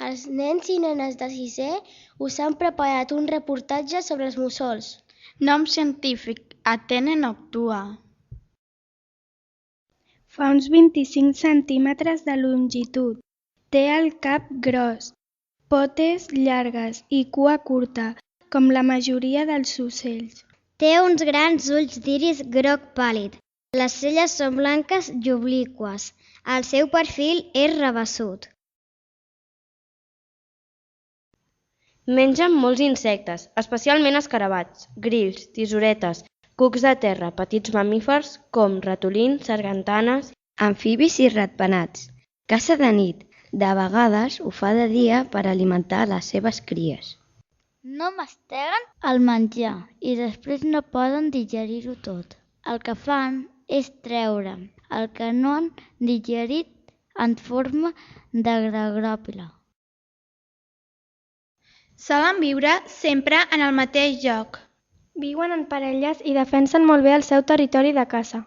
Els nens i nenes de sisè us han preparat un reportatge sobre els mussols. Nom científic: Athene noctua. Fa uns 25 centímetres de longitud. Té el cap gros, potes llargues i cua curta, com la majoria dels ocells. Té uns grans ulls d'iris groc pàl·lid. Les celles són blanques i obliqües. El seu perfil és rabassut. Mengen molts insectes, especialment escarabats, grills, tisoretes, cucs de terra, petits mamífers com ratolins, sargantanes, amfibis i ratpenats. Caça de nit. De vegades ho fa de dia per alimentar les seves cries. No masteguen el menjar i després no poden digerir-ho tot. El que fan és treure el que no han digerit en forma de gagròpila. Solen viure sempre en el mateix lloc. Viuen en parelles i defensen molt bé el seu territori de caça.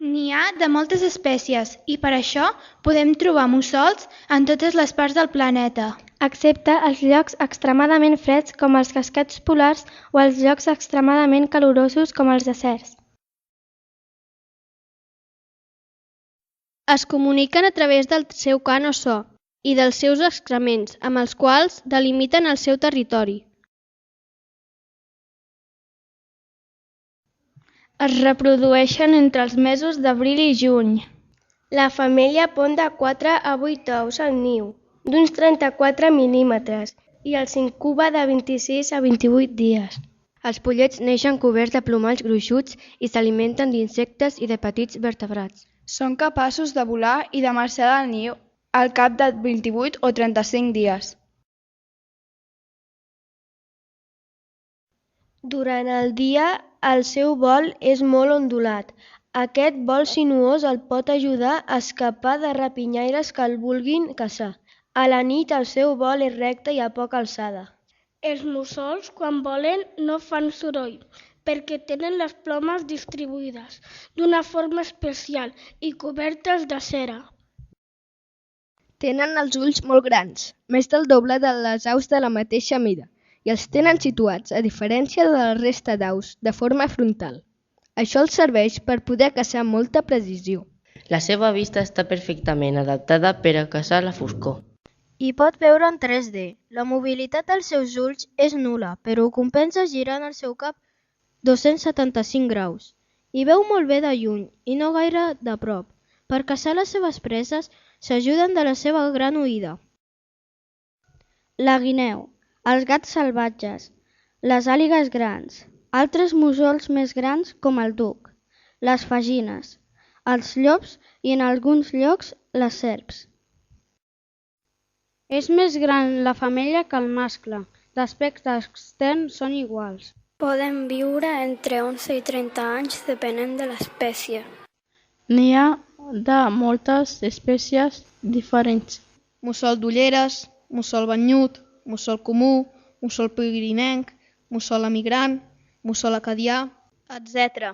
N'hi ha de moltes espècies i per això podem trobar mussols en totes les parts del planeta, excepte els llocs extremadament freds com els casquets polars o els llocs extremadament calorosos com els deserts. Es comuniquen a través del seu cant o so i dels seus excrements, amb els quals delimiten el seu territori. Es reprodueixen entre els mesos d'abril i juny. La femella pon de 4 a 8 ous al niu, d'uns 34 mil·límetres, i els incuba de 26 a 28 dies. Els pollets neixen coberts de plomalls gruixuts i s'alimenten d'insectes i de petits vertebrats. Són capaços de volar i de marxar del niu al cap de 28 o 35 dies. Durant el dia, el seu vol és molt ondulat. Aquest vol sinuós el pot ajudar a escapar de rapinyaires que el vulguin caçar. A la nit el seu vol és recte i a poca alçada. Els mussols, quan volen, no fan soroll, perquè tenen les plomes distribuïdes d'una forma especial i cobertes de cera. Tenen els ulls molt grans, més del doble de les aus de la mateixa mida, i els tenen situats, a diferència de la resta d'aus, de forma frontal. Això els serveix per poder caçar amb molta precisió. La seva vista està perfectament adaptada per a caçar la foscor. I pot veure en 3D. La mobilitat dels seus ulls és nul·la, però ho compensa girant el seu cap 275 graus. I veu molt bé de lluny i no gaire de prop. Per caçar les seves preses s'ajuden de la seva gran oïda. La guineu, els gats salvatges, les àligues grans, altres mussols més grans com el duc, les fagines, els llops i en alguns llocs les serps. És més gran la femella que el mascle. D'aspecte extern són iguals. Poden viure entre 11 i 30 anys depenent de l'espècie. N'hi ha de moltes espècies diferents. Mussol d'ulleres, mussol banyut, mussol comú, mussol pirinenc, mussol emigrant, mussol acadià, etc.